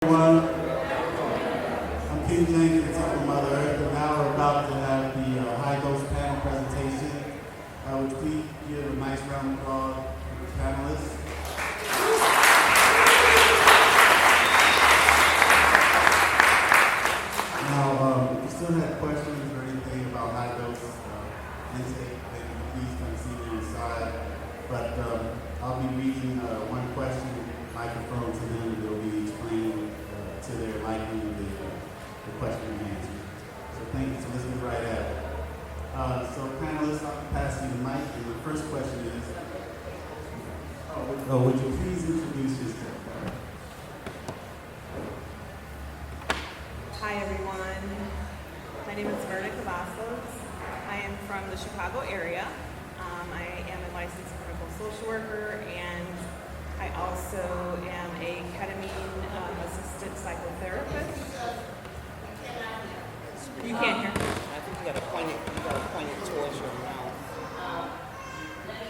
Everyone, I'm King James, the Temple Mother Earth, and now we're about to have the high dose panel presentation. Would you please give a nice round of applause to the panelists? Now, if you still have questions or anything about high dose intake, then please come see me on the side. But I'll be reading one question, microphone to them, and they'll be explaining to their liking the question and answer. So thank you. So let's get right at it. So panelists, I'll pass you the mic. And the first question is, would you please introduce yourself? Hi everyone. My name is Myrna. I am from the Chicago area. I am a licensed clinical social worker, and I also am a ketamine assisted psychotherapist. You can't hear. I think you gotta point it towards your mouth.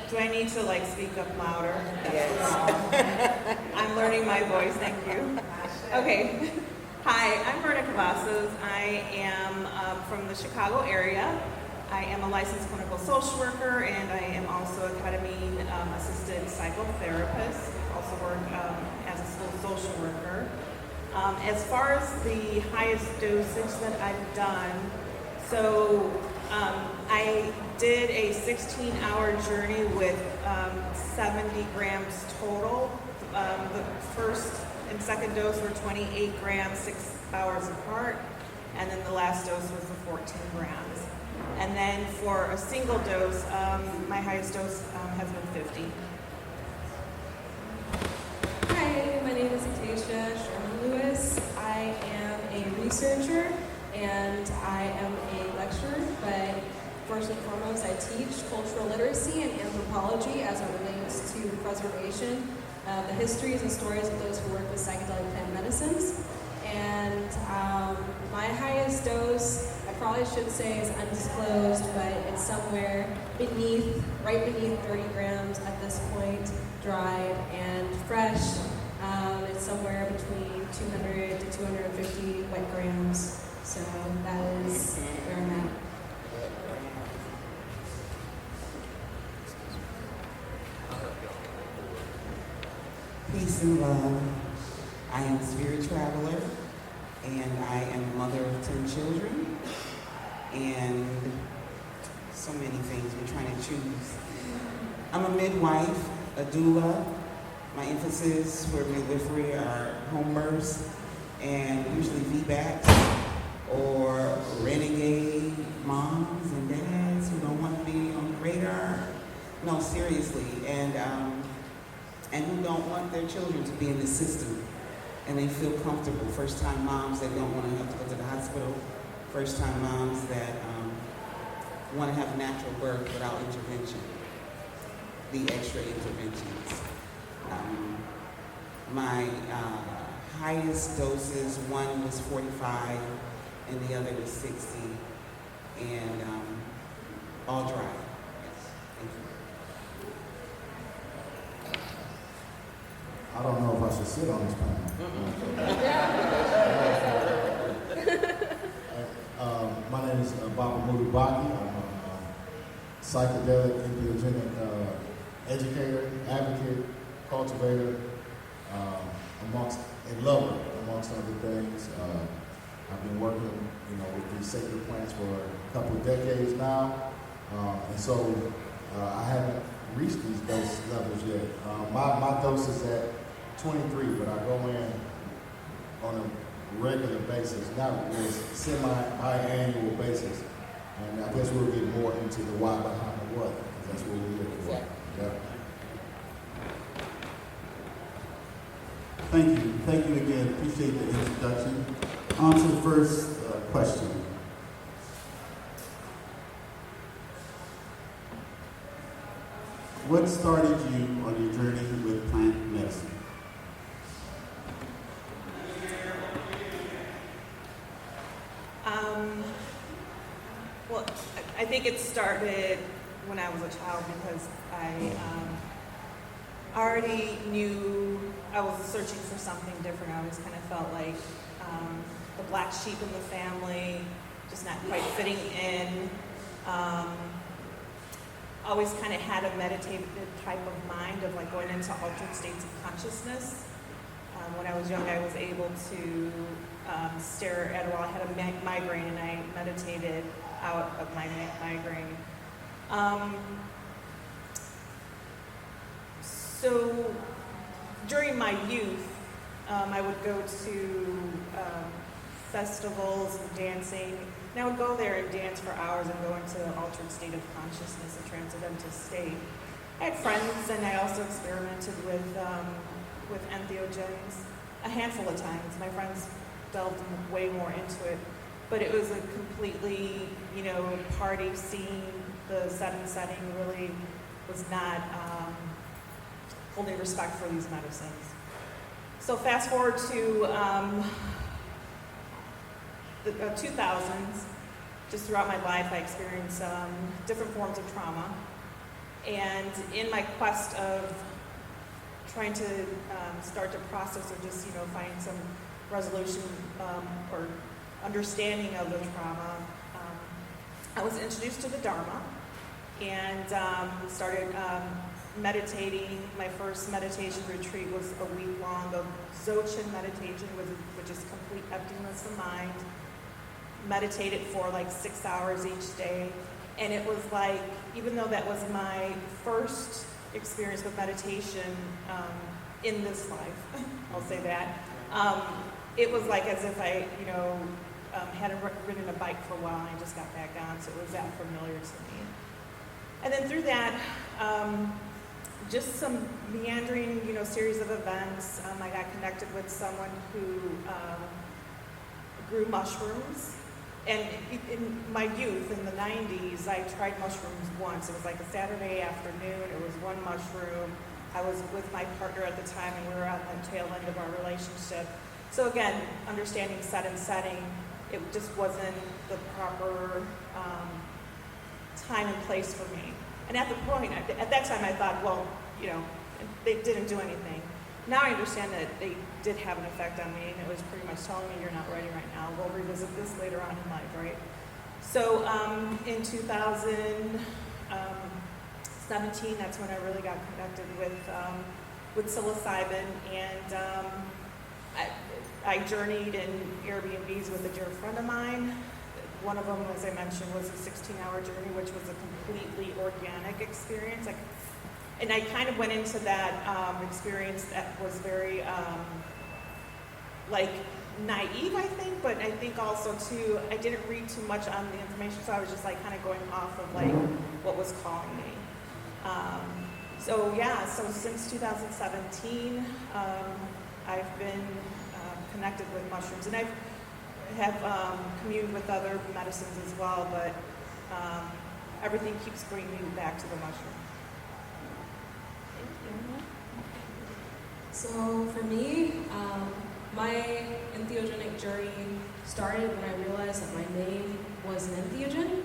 Do I need to speak up louder? Yes. I'm learning my voice, thank you. Okay. Hi, I'm Myrna. I am from the Chicago area. I am a licensed clinical social worker, and I am also a ketamine assisted psychotherapist. Also work as a school social worker. As far as the highest dosage that I've done, so I did a 16-hour journey with 70 grams total. The first and second dose were 28 grams, 6 hours apart, and then the last dose was the 14 grams. And then for a single dose, my highest dose has been 50. Hi, my name is Acacea. I am a researcher and I am a lecturer, but first and foremost, I teach cultural literacy and anthropology as it relates to preservation, the histories and stories of those who work with psychedelic plant medicines. And my highest dose, I probably should say, is undisclosed, but it's somewhere right beneath 30 grams at this point, dried and fresh. It's somewhere between 200 to 250 wet grams. So that is where I'm at. Peace and love. I am a spirit traveler, and I am a mother of 10 children, and so many things we're trying to choose. I'm a midwife, a doula. My emphasis for midwifery are home births and usually VBACs or renegade moms and dads who don't want to be on the radar. No, seriously, and who don't want their children to be in the system, and they feel comfortable. First-time moms that don't want to have to go to the hospital. First-time moms that want to have natural birth without intervention, the extra interventions. My highest doses, one was 45 and the other was 60, and all dry. Yes, thank you. I don't know if I should sit on this panel. My name is Moudou. I'm a psychedelic Enthiogenic educator, advocate, cultivator, and lover, amongst other things. I've been working, with these sacred plants for a couple of decades now, and so I haven't reached these dose levels yet. My dose is at 23, but I go in on a regular basis, not a semi-biannual basis, and I guess we'll get more into the why behind the what, because that's what we're here for. Yeah. Thank you again. Appreciate the introduction. On to the first question. What started you on your journey with plant medicine? Well, I think it started when I was a child because I already knew I was searching for something different. I always kind of felt like the black sheep in the family, just not quite fitting in. Always kind of had a meditative type of mind of like going into altered states of consciousness. When I was young, I was able to stare at, well, I had a migraine and I meditated out of my migraine. So during my youth, I would go to festivals and dancing, and I would go there and dance for hours and go into an altered state of consciousness, a transcendental state. I had friends, and I also experimented with entheogens a handful of times. My friends delved way more into it, but it was a completely, party scene. The setting really was not holding respect for these medicines. So fast forward to the 2000s, just throughout my life I experienced different forms of trauma. And in my quest of trying to start to process or just, find some resolution or understanding of the trauma, I was introduced to the Dharma and started meditating. My first meditation retreat was a week long of Dzogchen meditation, which is complete emptiness of mind. Meditated for like 6 hours each day. And it was like, even though that was my first experience with meditation in this life, I'll say that, it was like as if I, hadn't ridden a bike for a while and I just got back on, so it was that familiar to me. And then through that, just some meandering, series of events, I got connected with someone who grew mushrooms. And in my youth, in the 90s, I tried mushrooms once. It was like a Saturday afternoon. It was one mushroom. I was with my partner at the time, and we were at the tail end of our relationship. So again, understanding set and setting, it just wasn't the proper time and place for me. And at that time, I thought, well, they didn't do anything. Now I understand that they did have an effect on me, and it was pretty much telling me, you're not ready right now. We'll revisit this later on in life, right? So in 2017, that's when I really got connected with psilocybin, and I journeyed in Airbnbs with a dear friend of mine. One of them, as I mentioned, was a 16-hour journey, which was a completely organic experience. And I kind of went into that experience that was very, naive, I think, but I think also, too, I didn't read too much on the information, so I was just, kind of going off of, what was calling me. So since 2017, I've been connected with mushrooms, and I have communed with other medicines as well, but everything keeps bringing me back to the mushroom. So for me, my entheogenic journey started when I realized that my name was an entheogen.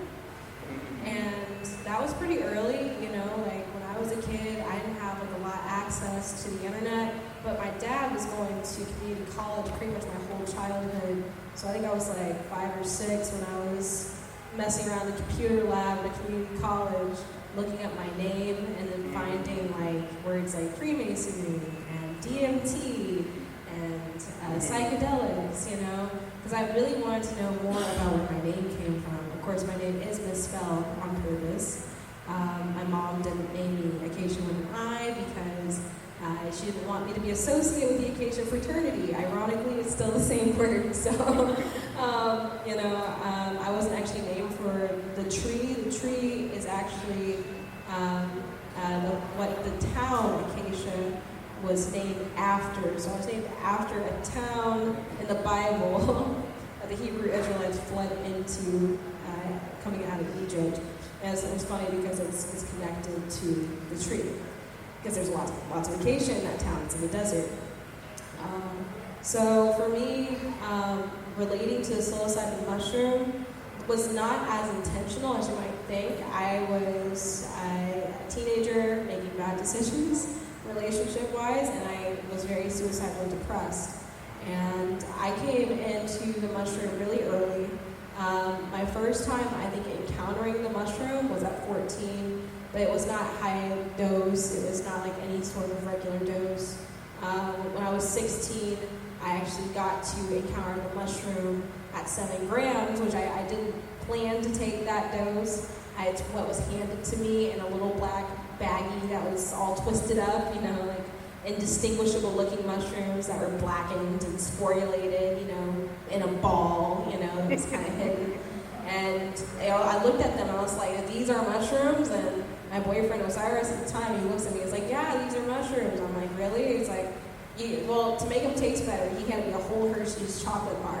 And that was pretty early, when I was a kid, I didn't have a lot of access to the internet, but my dad was going to community college pretty much my whole childhood. So I think I was 5 or 6 when I was messing around the computer lab at a community college, looking up my name and then finding words like Freemasonry and DMT and psychedelics, because I really wanted to know more about where my name came from. Of course, my name is misspelled on purpose. My mom didn't name me Acacea with an I because she didn't want me to be associated with the Acacea fraternity. Ironically, it's still the same word. So, I wasn't actually named for the tree. The tree is actually what the town Acacia was named after. So I was named after a town in the Bible that the Hebrew Israelites fled into coming out of Egypt. And it's funny because it's connected to the tree. Because there's lots of acacia in that town. It's in the desert. So for me, relating to the psilocybin mushroom was not as intentional as you might think. I was a teenager making bad decisions, relationship-wise, and I was very suicidally depressed. And I came into the mushroom really early. My first time, I think, encountering the mushroom was at 14, but it was not high dose. It was not like any sort of regular dose. When I was 16, I actually got to encounter the mushroom at 7 grams, which I didn't plan to take that dose. It's what was handed to me in a little black baggie that was all twisted up, you know, like indistinguishable looking mushrooms that were blackened and sporulated, you know, in a ball, you know, it was kind of hidden. And I looked at them and I was like, these are mushrooms? And my boyfriend Osiris at the time, he looks at me, he's like, yeah, these are mushrooms. I'm like, really? He's like, well, to make them taste better, he handed me a whole Hershey's chocolate bar.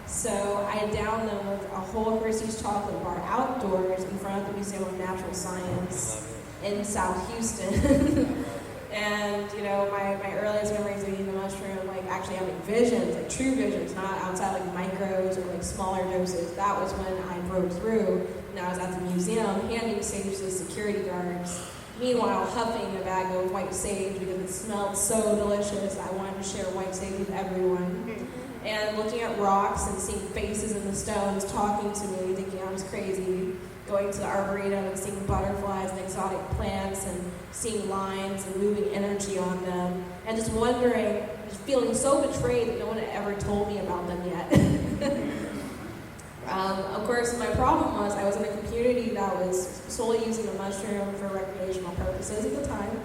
So I downed them with a whole Hershey's chocolate bar outdoors in front of the Museum of Natural Science in South Houston. And, you know, my earliest memories of eating the mushroom, like actually having visions, like true visions, not outside like micros or like smaller doses. That was when I broke through, and I was at the museum handing sage to the security guards. Meanwhile, huffing a bag of white sage because it smelled so delicious. I wanted to share white sage with everyone. And looking at rocks and seeing faces in the stones talking to me, thinking I was crazy. Going to the arboretum and seeing butterflies and exotic plants and seeing lines and moving energy on them. And just wondering, just feeling so betrayed that no one had ever told me about them yet. Of course, my problem was I was in a community that was solely using the mushroom for recreational purposes at the time.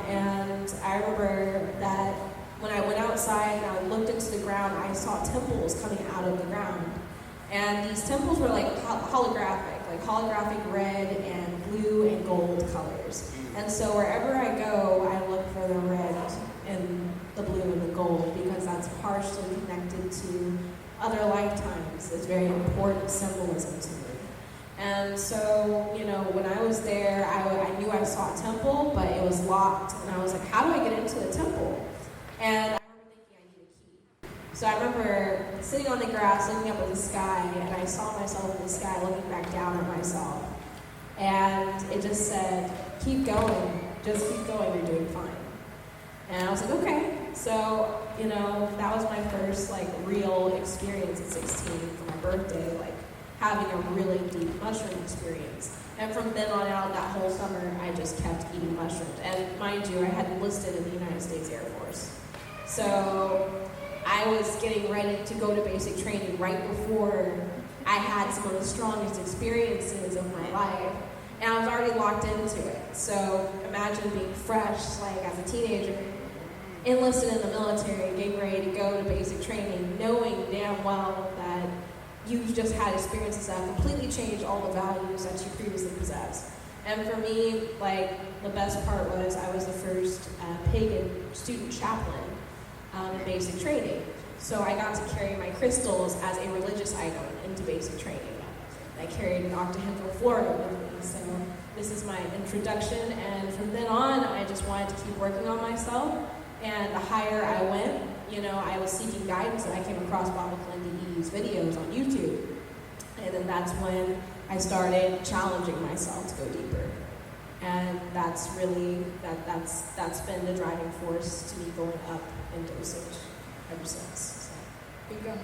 And I remember that when I went outside and I looked into the ground, I saw temples coming out of the ground. And these temples were like holographic red and blue and gold colors. And so wherever I go, I look for the red and the blue and the gold because that's partially connected to other lifetimes. It's very important symbolism to me. And so, you know, when I was there, I knew I saw a temple, but it was locked. And I was like, how do I get into the temple? And I remember thinking I need a key. So I remember sitting on the grass, looking up at the sky, and I saw myself in the sky looking back down at myself. And it just said, keep going, just keep going, you're doing fine. And I was like, okay. So, you know, that was my first, like, real experience at 16 for my birthday, like, having a really deep mushroom experience. And from then on out, that whole summer, I just kept eating mushrooms. And mind you, I had enlisted in the United States Air Force. So I was getting ready to go to basic training right before I had some of the strongest experiences of my life. And I was already locked into it. So imagine being fresh, like as a teenager, enlisted in the military, getting ready to go to basic training, knowing damn well that you've just had experiences that completely changed all the values that you previously possessed. And for me, like, the best part was I was the first pagan student chaplain in basic training. So I got to carry my crystals as a religious item into basic training. I carried an octahedral flora with me, so this is my introduction. And from then on, I just wanted to keep working on myself. And the higher I went, you know, I was seeking guidance, and I came across Baba Kalindi E's videos on YouTube. And then that's when I started challenging myself to go deeper. And that's really, that's been the driving force to me going up in dosage ever since. So, here you go.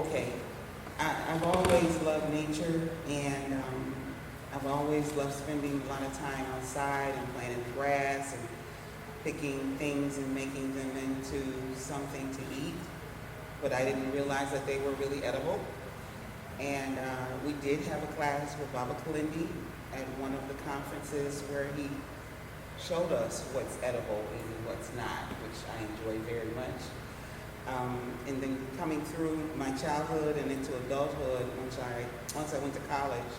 Okay. I've always loved nature, and I've always loved spending a lot of time outside and playing in the grass and picking things and making them into something to eat. But I didn't realize that they were really edible. And we did have a class with Baba Kalindi at one of the conferences where he showed us what's edible and what's not, which I enjoy very much. And then coming through my childhood and into adulthood, once I went to college,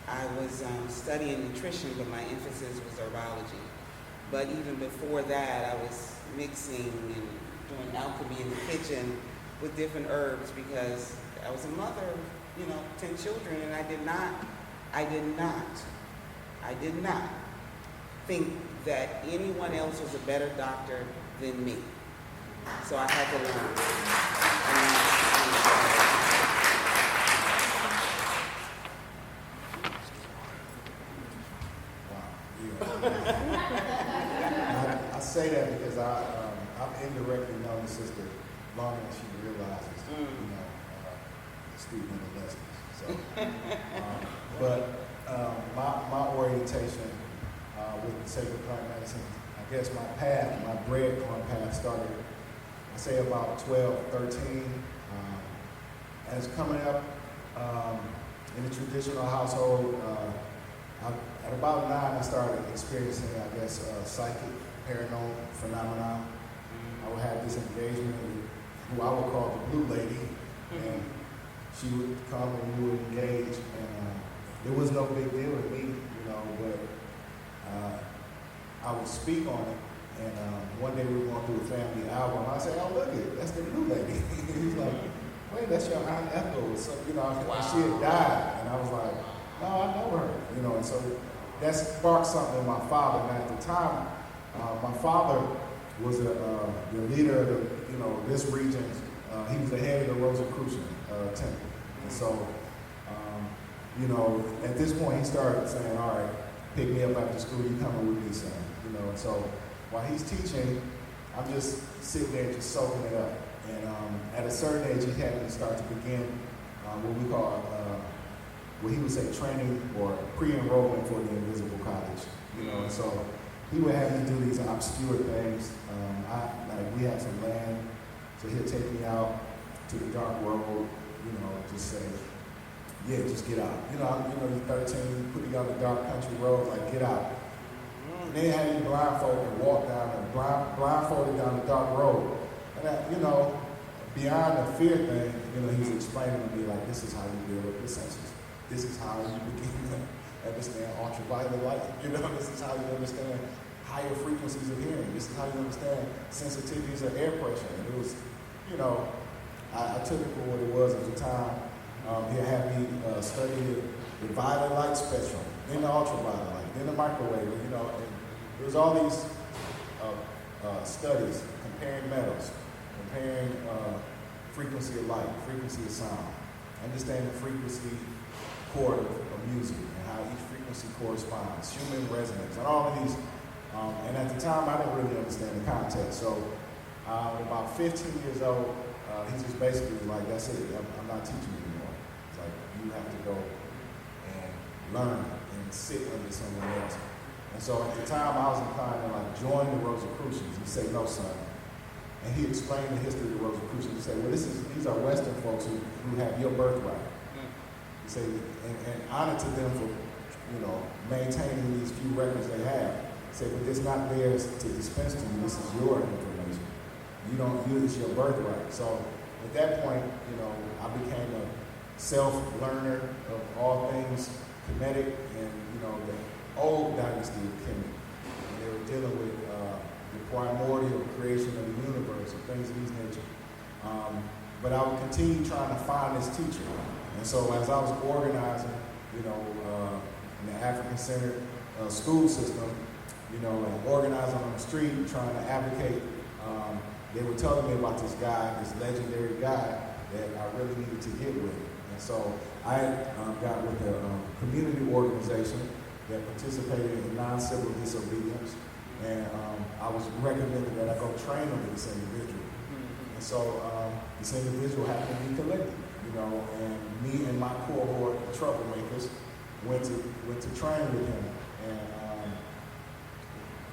I was studying nutrition, but my emphasis was herbology. But even before that, I was mixing and doing alchemy in the kitchen with different herbs because I was a mother of, 10 children, and I did not think that anyone else was a better doctor than me. So I had to learn. I say that because I've indirectly known the sister longer than she realizes, student in the lessons. So, my orientation with the sacred plant medicine, I guess my breadcrumb path started, I say about 12, 13. As coming up in the traditional household, at about 9, I started experiencing, I guess, psychic, paranormal phenomena. I would have this engagement with who I would call the blue lady, and she would come and we would engage, and it was no big deal to me, but I would speak on it, and one day we were going through a family album, and I said, oh, look it, that's the blue lady. He was like, wait, that's your Aunt Ethel. So, and she had died, and I was like, no, I know her, and so that sparked something in my father. And at the time, my father was the leader of this region. He was the head of the Rosicrucian temple. And so, at this point, he started saying, all right, pick me up after school, you coming with me, son. And so while he's teaching, I'm just sitting there just soaking it up. And at a certain age, he had me start to begin what we call what he would say training or pre-enrollment for the invisible college, and so he would have me do these obscure things. We had some land, so he'd take me out to the dark road, just say, yeah, just get out. You're 13, put you on the dark country road, like get out. And then had me blindfolded and walk down blindfolded down the dark road. And beyond the fear thing, he's explaining to me like, this is how you deal with the senses. This is how you begin to understand ultraviolet light. This is how you understand higher frequencies of hearing. This is how you understand sensitivities of air pressure. And it was, I took it for what it was at the time. He had me study the violet light spectrum, then the ultraviolet light, then the microwave. And there was all these studies comparing metals, comparing frequency of light, frequency of sound, understanding frequency chord of music and how each frequency corresponds, human resonance, and all of these. And at the time, I didn't really understand the context. So at about 15 years old, he just basically was like, that's it, I'm not teaching you anymore. It's like, you have to go and learn and sit under someone else. And so at the time, I was inclined to join the Rosicrucians. He said, no, son. And he explained the history of the Rosicrucians. He said, well, these are Western folks who have your birthright. He said, and honor to them for, maintaining these few records they have. He said, but it's not theirs to dispense to you. This is your information. It's your birthright. So at that point, I became a self-learner of all things kinetic and, the old dynasty of Kemet. And they were dealing with the primordial creation of the universe and things of these nature. But I would continue trying to find this teacher. And so as I was organizing, in the African-centered school system, and organizing on the street, trying to advocate, they were telling me about this guy, this legendary guy that I really needed to get with. And so I got with a community organization that participated in non-civil disobedience. And I was recommended that I go train under this individual. And so this individual happened to be collected, and me and my cohort of troublemakers went to train with him. And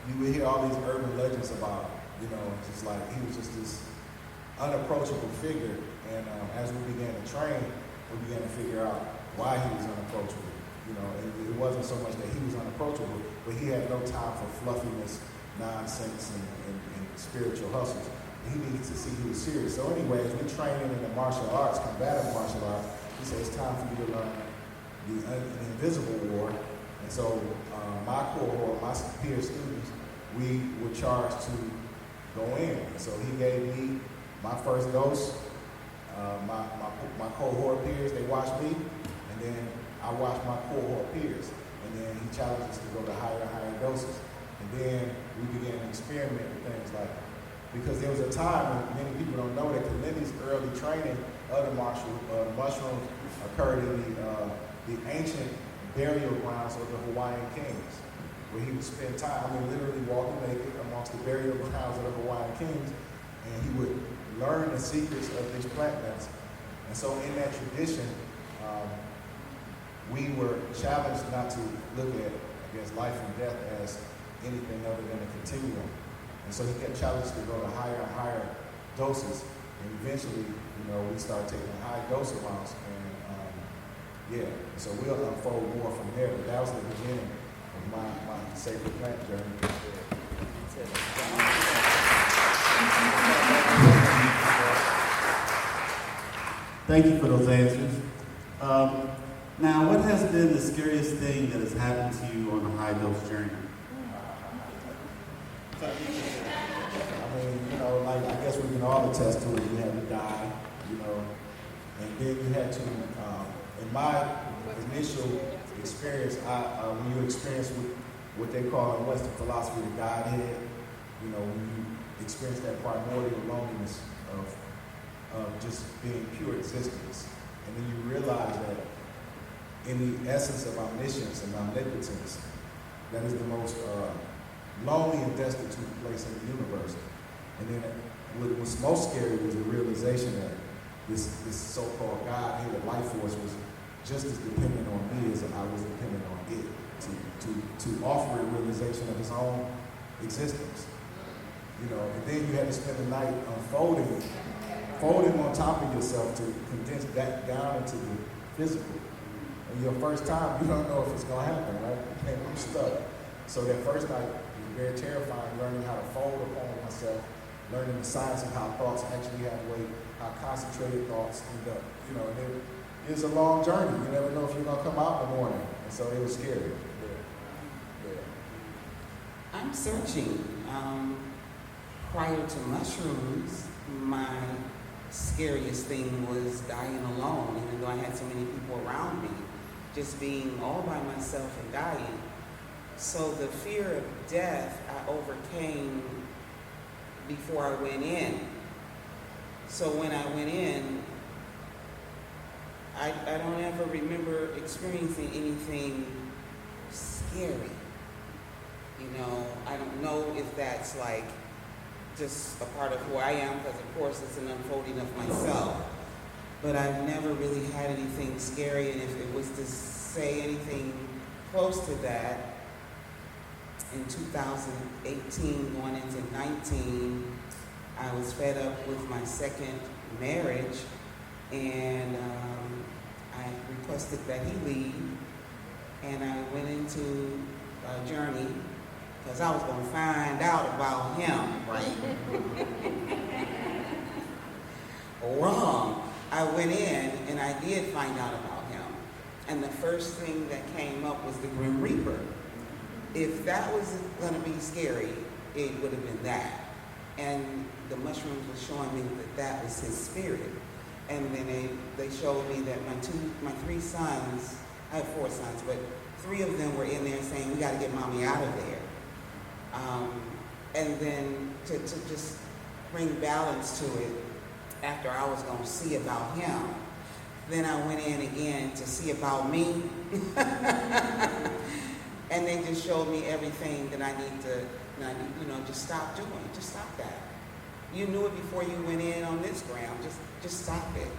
you would hear all these urban legends about, just like he was just this unapproachable figure. And as we began to train, we began to figure out why he was unapproachable. It wasn't so much that he was unapproachable, but he had no time for fluffiness, nonsense, and spiritual hustles. He needed to see he was serious. So anyway, as we train him in the martial arts, combative martial arts, he said, it's time for you to learn the invisible war. And so my cohort, my peer students, we were charged to go in. And so he gave me my first dose. My cohort peers, they watched me, and then I watched my cohort peers. And then he challenged us to go to higher and higher doses. And then we began to experiment with things like because there was a time when many people don't know that Kalini's early training of the mushrooms occurred in the ancient burial grounds of the Hawaiian kings, where he would spend time, literally walking naked amongst the burial grounds of the Hawaiian kings, and he would learn the secrets of these plant medicine. And so in that tradition, we were challenged not to look at, life and death as anything other than a continuum. And so he kept challenging us to go to higher and higher doses. And eventually, we started taking high dose amounts. And so we'll unfold more from there. But that was the beginning of my sacred plant journey. Thank you for those answers. Now, what has been the scariest thing that has happened to you on the high dose journey? I guess we can all attest to it. You had to die, and then you had to, in my initial experience, when you experience what they call in Western philosophy the Godhead, when you experience that primordial loneliness of just being pure existence, and then you realize that in the essence of omniscience and omnipotence, that is the most lonely and destitute place in the universe. And then what was most scary was the realization that this so-called God here, the life force, was just as dependent on me as I was dependent on it to offer a realization of its own existence. And then you had to spend the night folding on top of yourself to condense that down into the physical. And your first time, you don't know if it's going to happen, right? I'm stuck. So that first night was very terrifying, learning how to fold upon myself, learning the science of how thoughts actually have weight, how concentrated thoughts end up. And it was a long journey. You never know if you're going to come out in the morning. And so it was scary. I'm searching. Prior to mushrooms, my scariest thing was dying alone, even though I had so many people around me, just being all by myself and dying. So the fear of death I overcame before I went in. So when I went in, I don't ever remember experiencing anything scary. I don't know if that's like just a part of who I am, because of course it's an unfolding of myself. But I've never really had anything scary, and if it was to say anything close to that, in 2018 going into 19, I was fed up with my second marriage, and I requested that he leave, and I went into a journey because I was going to find out about him, right? Wrong. I went in and I did find out about him. And the first thing that came up was the Grim Reaper. If that was going to be scary, it would have been that. And the mushrooms were showing me that that was his spirit. And then they showed me that my three sons, I have 4 sons, but 3 of them were in there saying, we got to get mommy out of there. And then to just bring balance to it, after I was going to see about him, then I went in again to see about me. And they just showed me everything that I need to, just stop doing. Just stop that. You knew it before you went in on this ground. Just stop it.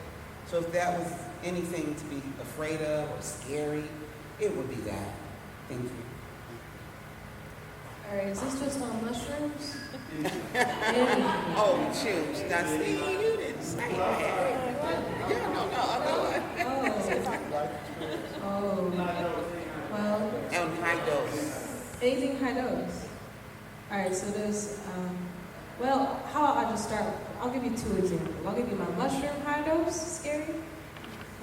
So if that was anything to be afraid of or scary, it would be that. Thank you. All right, is this just on mushrooms? Oh, shoot. Now, see, you didn't say that. Yeah, no, Well, on high dose. anything high dose. All right, so there's, how about I just start? I'll give you 2 examples. I'll give you my mushroom high dose, scary.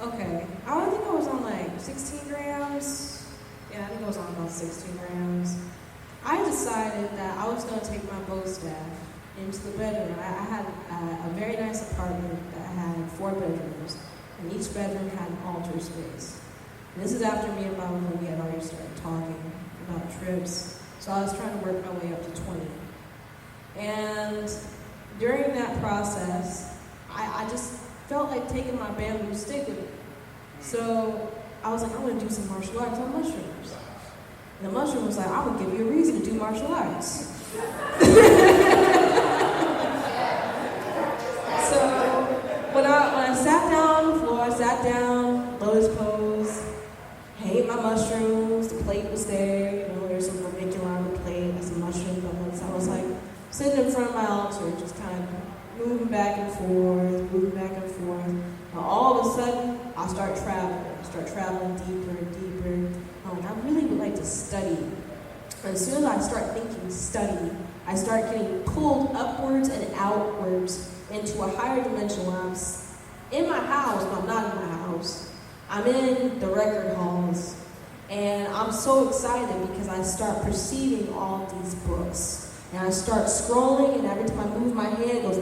Okay, I think I was on like 16 grams. Yeah, I think I was on about 16 grams. I decided that I was going to take my bow staff into the bedroom. I had a very nice apartment that had 4 bedrooms, and each bedroom had an altar space. And this is after me and my mom, we had already started talking about trips. So I was trying to work my way up to 20. And during that process, I just felt like taking my bamboo stick with me. So I was like, I'm gonna do some martial arts on mushrooms. And the mushroom was like, I'm gonna give you a reason to do martial arts. So when I sat down on the floor, I sat down, lotus pose, ate my mushrooms, the plate was there, you know, there's some vermiculite on the plate, and some mushroom bullets. I was like sitting in front of my altar, just kind of moving back and forth, And all of a sudden, I start traveling deeper and deeper. I'm like, I really would like to study. And as soon as I start thinking study, I start getting pulled upwards and outwards into a higher dimension where I'm in my house, but I'm not in my house. I'm in the record halls. And I'm so excited because I start perceiving all these books. And I start scrolling, and every time I move my hand, it goes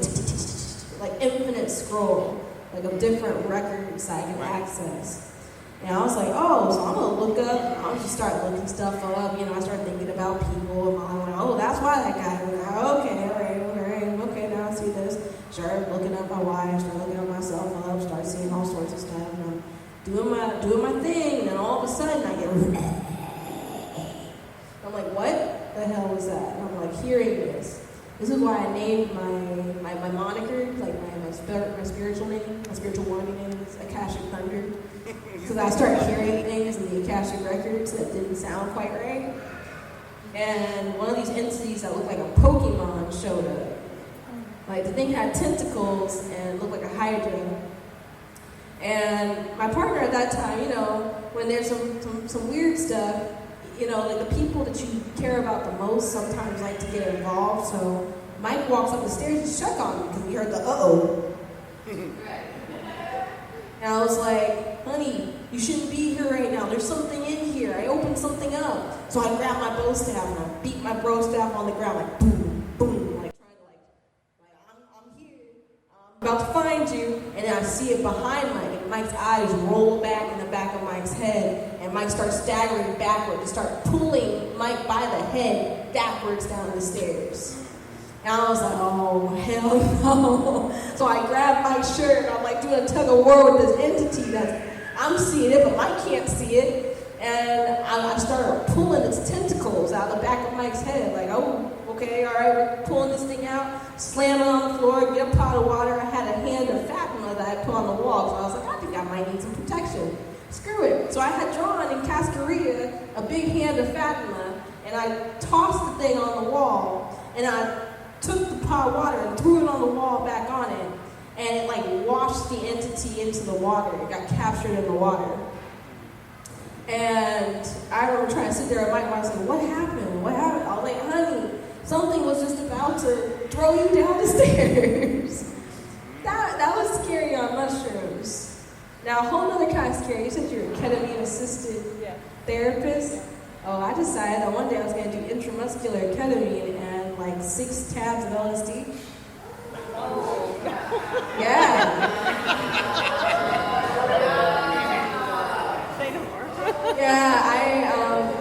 like infinite scroll, like of different records I can access. And I was like, oh, so I'm gonna look up, I'm just start looking stuff up, you know, I started thinking about people, and I'm like, oh, that's why that guy was like, okay, okay, now I see this. Start looking up my wife, start looking up myself up, start seeing all sorts of stuff, and I'm doing my thing, and then all of a sudden I get, I'm like, what the hell was that? And I'm like, hearing this. This is why I named my moniker, like my spiritual name, my spiritual warning name is Akashic Thunder. Because I started hearing things in the Akashic records that didn't sound quite right. And one of these entities that looked like a Pokemon showed up. Like the thing had tentacles and looked like a Hydra. And my partner at that time, you know, when there's some weird stuff, you know, like the people that you care about the most sometimes like to get involved. So Mike walks up the stairs to check on me because we heard the uh-oh. And I was like, honey, you shouldn't be here right now. There's something in here. I opened something up. So I grabbed my bow staff and I beat my bow staff on the ground like boom, boom, like trying to like I'm here. I'm about to find you. And then I see it behind Mike, and Mike's eyes roll back in the back of Mike's head, and Mike starts staggering backward and start pulling Mike by the head backwards down the stairs. And I was like, oh, hell no. So I grabbed Mike's shirt, and I'm like doing a tug of war with this entity that I'm seeing it, but Mike can't see it. And I started pulling its tentacles out of the back of Mike's head, like, oh, okay, all right, we're pulling this thing out, slam it on the floor, get a pot of water. I had a hand of Fatima that I put on the wall, so I was like, I think I might need some protection. Screw it. So I had drawn in Cascaria a big hand of Fatima, and I tossed the thing on the wall, and I took the pot of water and threw it on the wall back on it, and it like washed the entity into the water. It got captured in the water. And I remember trying to sit there at Mike and I was like, what happened? What happened? I was like, honey, something was just about to throw you down the stairs. That was scary on mushrooms. Now, a whole other kind of scary. You said you're a ketamine-assisted therapist. Oh, I decided that one day I was going to do intramuscular ketamine and like 6 tabs of LSD. Oh. Yeah. Say no more. Yeah,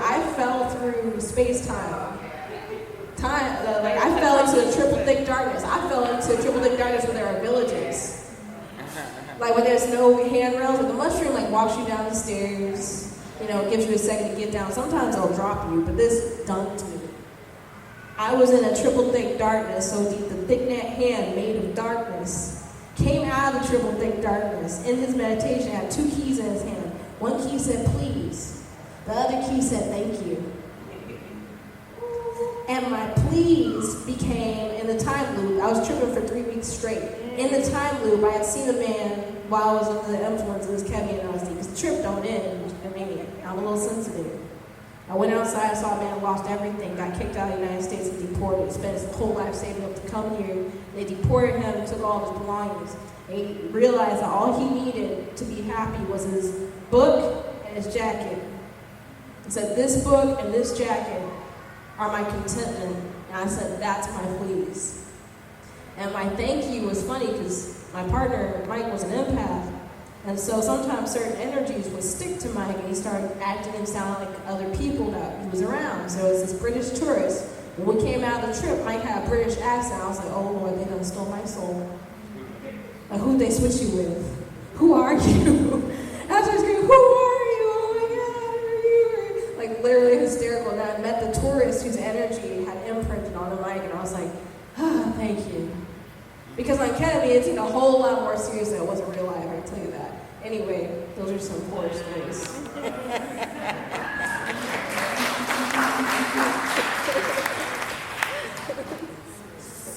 I fell through space-time. Like I fell into a triple thick darkness. I fell into a triple thick darkness where there are villages. Like when there's no handrails, and the mushroom like walks you down the stairs, you know, gives you a second to get down. Sometimes it'll drop you, but this dumped me. I was in a triple thick darkness so deep the thick net hand made of darkness came out of the triple thick darkness. In his meditation, had 2 keys in his hand. One key said please. The other key said thank you. And my please became, in the time loop, I was tripping for 3 weeks straight. In the time loop, I had seen a man while I was under the influence of this ketamine and LSD, because the trip don't end. I mean, I'm a little sensitive. I went outside, saw a man, lost everything, got kicked out of the United States and deported, spent his whole life saving up to come here. They deported him and took all of his belongings. And he realized that all he needed to be happy was his book and his jacket. He said, this book and this jacket are my contentment. And I said, that's my please. And my thank you was funny because my partner, Mike, was an empath. And so sometimes certain energies would stick to Mike and he started acting and sounding like other people that he was around. So it was this British tourist When we came out of the trip, Mike had a British accent. I was like, oh Lord, they done stole my soul. Like, who'd they switch you with? Who are you? I was screaming, who are you? Oh my God, who are you? Like, literally hysterical. And I met the tourist whose energy had imprinted on the mic, and I was like, ah, thank you. Because on ketamine, it's a whole lot more serious than it was in real life, I can tell you that. Anyway, those are some horror stories.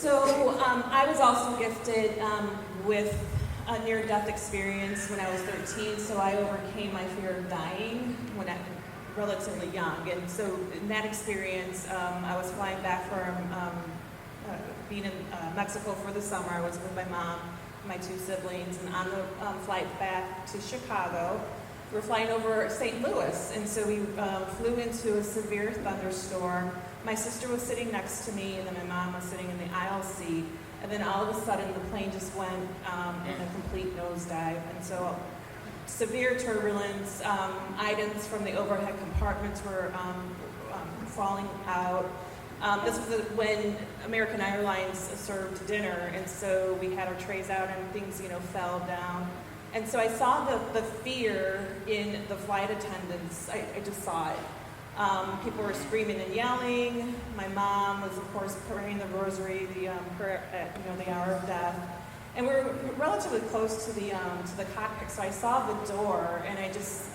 So I was also gifted with a near-death experience when I was 13, so I overcame my fear of dying when I was relatively young. And so in that experience, I was flying back from being in Mexico for the summer. I was with my mom, my two siblings, and on the flight back to Chicago, we were flying over St. Louis, and so we flew into a severe thunderstorm. My sister was sitting next to me, and then my mom was sitting in the aisle seat, and then all of a sudden the plane just went in a complete nosedive, and so severe turbulence, items from the overhead compartments were falling out. This was when American Airlines served dinner, and so we had our trays out and things, fell down. And so I saw the fear in the flight attendants. I just saw it. People were screaming and yelling. My mom was, of course, praying the rosary, the prayer at the hour of death. And we were relatively close to the cockpit, so I saw the door, and I just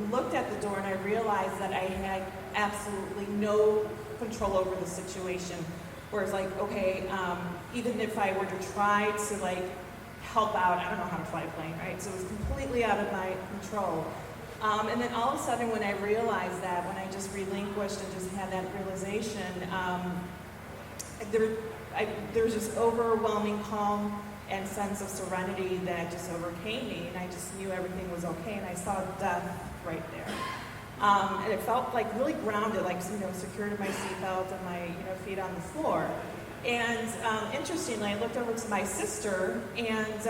looked at the door, and I realized that I had absolutely no control over the situation. Whereas, okay, even if I were to try to help out, I don't know how to fly a plane, right? So it was completely out of my control. And then all of a sudden, when I realized that, when I just relinquished and just had that realization, there was just overwhelming calm and sense of serenity that just overcame me, and I just knew everything was okay, and I saw death right there. And it felt really grounded, secured in my seatbelt and my feet on the floor. And interestingly, I looked over to my sister, and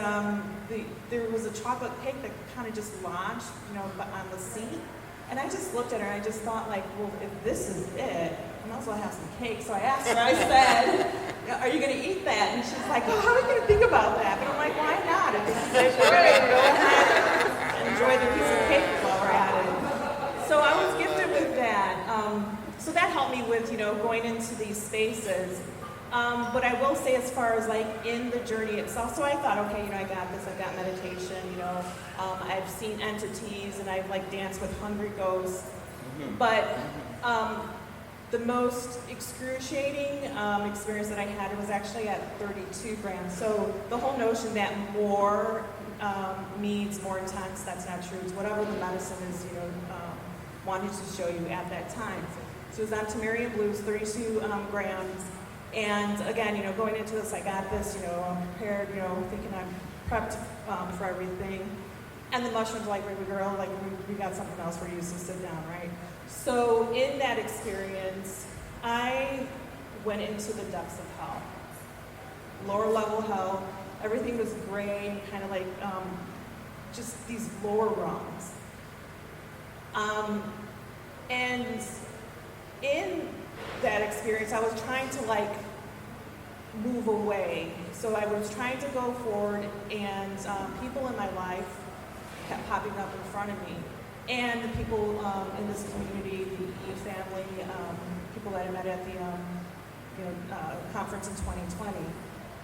there was a chocolate cake that kind of just lodged, on the seat. And I just looked at her, and I just thought, well, if this is it, I might as well have some cake. So I asked her, I said, are you going to eat that? And she's like, oh, how are you going to think about that? But I'm like, why not? If this is it, we're going to go ahead and enjoy the piece of cake while we're at it. So I was gifted with that. So that helped me with, going into these spaces. But I will say, as far as in the journey itself, so I thought, okay, I got this, I've got meditation, I've seen entities, and I've danced with hungry ghosts. But the most excruciating experience that I had, it was actually at 32 grams. So the whole notion that more means more intense, that's not true. It's whatever the medicine is, wanted to show you at that time. So it was on Tamarian Blues, 32 grams. And again, going into this, I got this, I'm prepared, thinking I'm prepped for everything. And the mushrooms baby girl, we got something else for you, so sit down, right? So in that experience, I went into the depths of hell. Lower level hell. Everything was gray, kind of just these lower rungs. And in that experience, I was trying to move away. So I was trying to go forward, and people in my life kept popping up in front of me. And the people in this community, the E family, people that I met at the conference in 2020.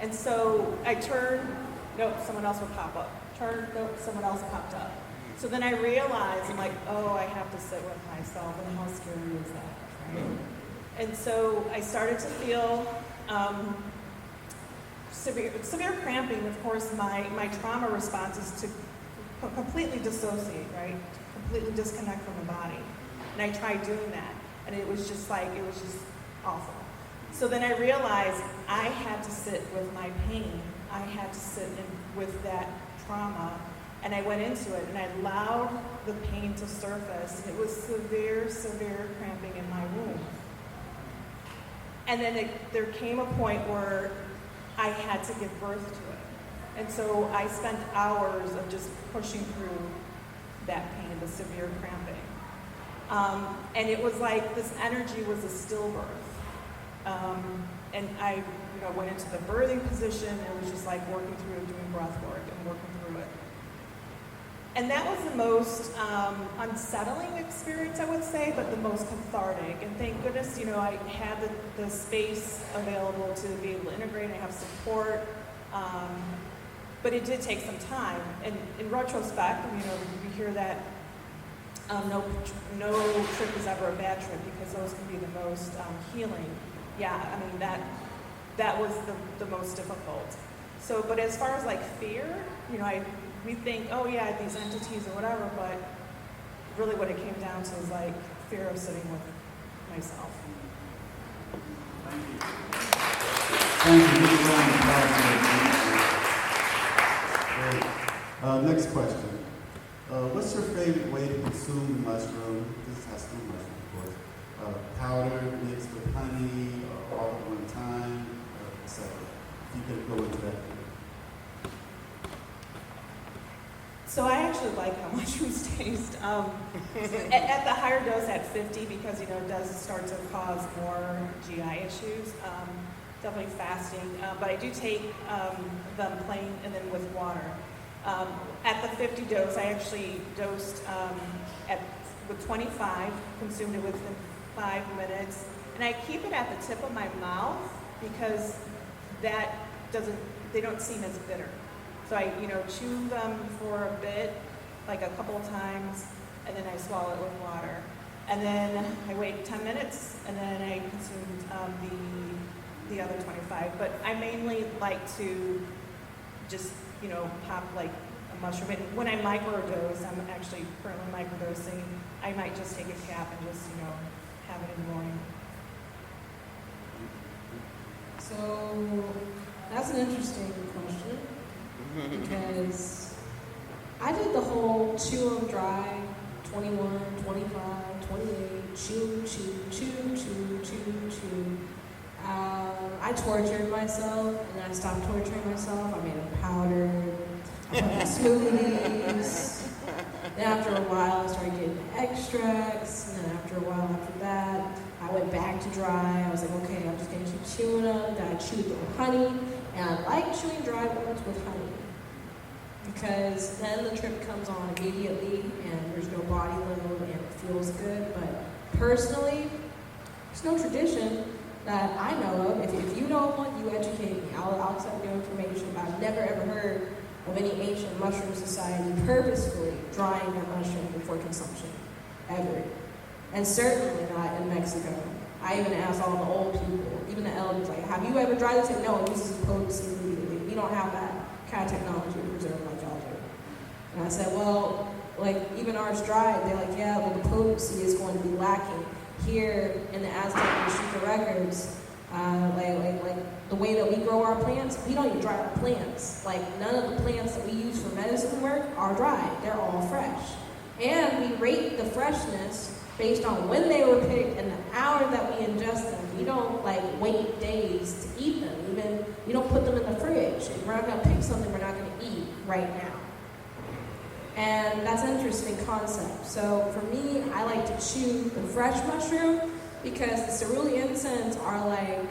And so I turned, nope, someone else would pop up. Turned, nope, someone else popped up. So then I realized, I'm oh, I have to sit with myself, and how scary is that, right? And so I started to feel severe cramping. Of course, my trauma response is to completely dissociate, right? To completely disconnect from the body. And I tried doing that, and it was just awful. So then I realized I had to sit with my pain. I had to sit with that trauma. And I went into it, and I allowed the pain to surface. And it was severe, severe cramping in my womb. And then there came a point where I had to give birth to it. And so I spent hours of just pushing through that pain, the severe cramping. And it was this energy was a stillbirth. And I, went into the birthing position and was just like working through it, doing breath work and working through it. And that was the most unsettling experience, I would say, but the most cathartic. And thank goodness, I had the space available to be able to integrate and have support. But it did take some time. And in retrospect, you hear that no trip is ever a bad trip because those can be the most healing. Yeah, I mean, that was the most difficult. So, but as far as like fear, we think, oh yeah, these entities or whatever, but really what it came down to is like fear of sitting with myself. Thank you. Next question. What's your favorite way to consume the mushroom? This has to be mushroom, of course. Powder mixed with honey, all at one time, etc. If you could go into that. So I actually like how mushrooms taste. At the higher dose at 50, because it does start to cause more GI issues. Definitely fasting, but I do take them plain and then with water. At the 50 dose, I actually dosed with 25, consumed it within 5 minutes, and I keep it at the tip of my mouth because they don't seem as bitter. So I, chew them for a bit, like a couple of times, and then I swallow it with water. And then I wait 10 minutes, and then I consume the other 25. But I mainly like to just, pop like a mushroom. And when I microdose, I'm actually currently microdosing, I might just take a cap and just, have it in the morning. So that's an interesting question. Because I did the whole chew them dry, 21, 25, 28, chew. I tortured myself, and I stopped torturing myself. I made a powder, I put in smoothies. Then after a while, I started getting extracts, and then after a while after that, I went back to dry. I was like, okay, I'm just going to keep chewing them. Then I chewed them with honey, and I like chewing dry ones with honey. Because then the trip comes on immediately and there's no body load and it feels good. But personally, there's no tradition that I know of. If you know one, you educate me. I'll accept your information. But I've never ever heard of any ancient mushroom society purposefully drying their mushroom before consumption. Ever. And certainly not in Mexico. I even asked all the old people, even the elders, like, have you ever dried this? Like, no, it uses potency immediately. We don't have that kind of technology to preserve like y'all do. And I said, well, like even ours dried. They're like, yeah, well the potency is going to be lacking. Here in the Aztec and Shuka records, like the way that we grow our plants, we don't even dry our plants. Like none of the plants that we use for medicine work are dried. They're all fresh. And we rate the freshness based on when they were picked and the hour that we ingest them. We don't like wait days to eat them. Even we don't put them in the fridge. If we're not going to pick something we're not going to eat right now. And that's an interesting concept. So for me, I like to chew the fresh mushroom because the cerulean are like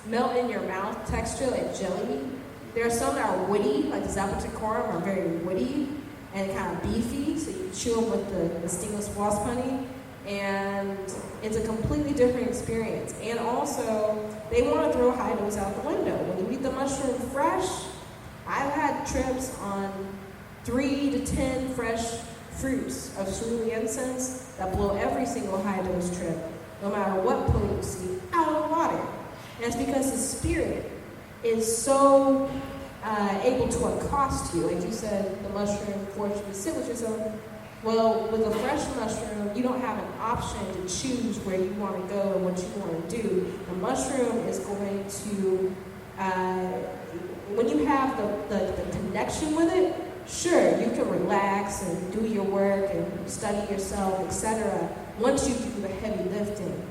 melt in your mouth texture, like jelly. There are some that are woody, like the zapaticorum are very woody and kind of beefy, so you chew them with the stingless wasp honey, and it's a completely different experience. And also, they want to throw high dose out the window. When you eat the mushroom fresh, I've had trips on 3 to 10 fresh fruits of cerulean that blow every single high dose trip, no matter what potency, out of the water. And it's because the spirit is so able to accost you. Like you said, the mushroom forces you to sit with yourself. Well, with a fresh mushroom, you don't have an option to choose where you want to go and what you want to do. The mushroom is going to, when you have the connection with it, sure, you can relax and do your work and study yourself, etc. once you do the heavy lifting.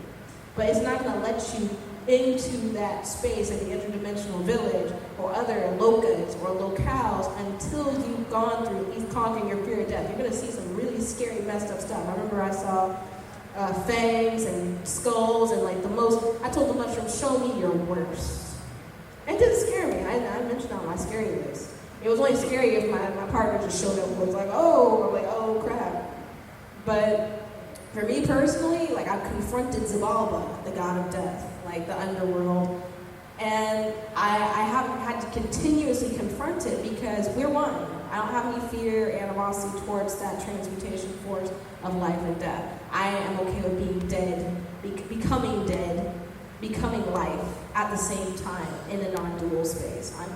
But it's not going to let you into that space at the interdimensional village or other locas or locales until you've gone through at least conquering your fear of death. You're going to see some really scary, messed up stuff. I remember I saw fangs and skulls and like the most. I told the mushroom, show me your worst. It didn't scare me. I mentioned on my scary list. It was only scary if my partner just showed up and was like, oh, I'm like, oh crap. But for me personally, like I've confronted Zabalba, the god of death, like the underworld. And I haven't had to continuously confront it because we're one. I don't have any fear, animosity towards that transmutation force of life and death. I am okay with being dead, becoming life at the same time in a non-dual space. I'm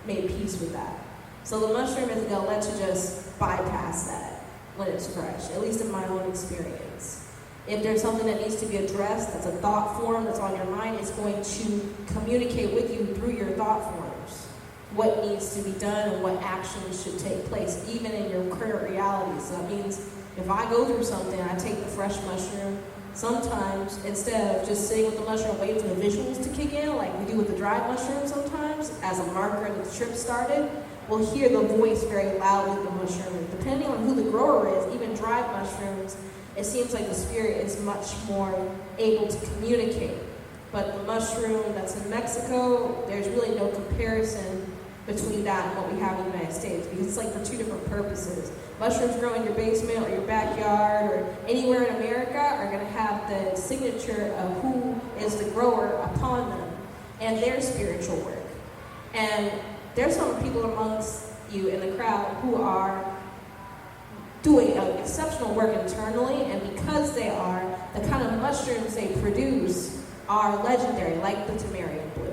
made peace with that. So the mushroom isn't going to let you just bypass that when it's fresh, at least in my own experience. If there's something that needs to be addressed, that's a thought form that's on your mind, it's going to communicate with you through your thought forms what needs to be done and what actions should take place, even in your current reality. So that means if I go through something, I take the fresh mushroom. Sometimes, instead of just sitting with the mushroom waiting for the visuals to kick in, like we do with the dried mushroom sometimes, as a marker that the trip started, we'll hear the voice very loudly of the mushroom. Depending on who the grower is, even dried mushrooms, it seems like the spirit is much more able to communicate. But the mushroom that's in Mexico, there's really no comparison between that and what we have in the United States, because it's like for two different purposes. Mushrooms grow in your basement or your backyard or anywhere in America are going to have the signature of who is the grower upon them and their spiritual work. And there's some people amongst you in the crowd who are doing exceptional work internally, and because they are, the kind of mushrooms they produce are legendary, like the Tamarian blue.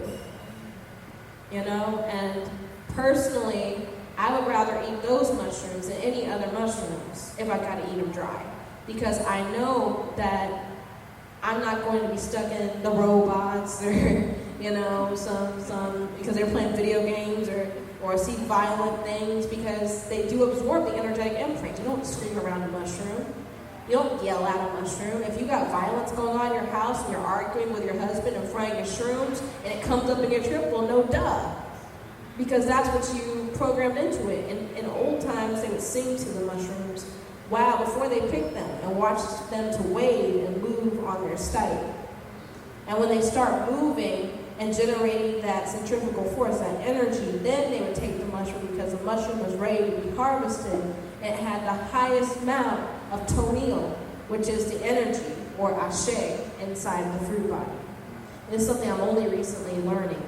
You know, and personally, I would rather eat those mushrooms than any other mushrooms if I gotta eat them dry. Because I know that I'm not going to be stuck in the robots or, you know, some because they're playing video games or see violent things, because they do absorb the energetic imprint. You don't scream around a mushroom. You don't yell at a mushroom. If you got violence going on in your house and you're arguing with your husband in front of your shrooms and it comes up in your trip, well, no duh. Because that's what you programmed into it. In old times, they would sing to the mushrooms wow before they picked them and watch them to wave and move on their site. And when they start moving and generating that centrifugal force, that energy, then they would take the mushroom, because the mushroom was ready to be harvested. It had the highest amount of tonil, which is the energy, or ashe, inside of the fruit body. And it's something I'm only recently learning.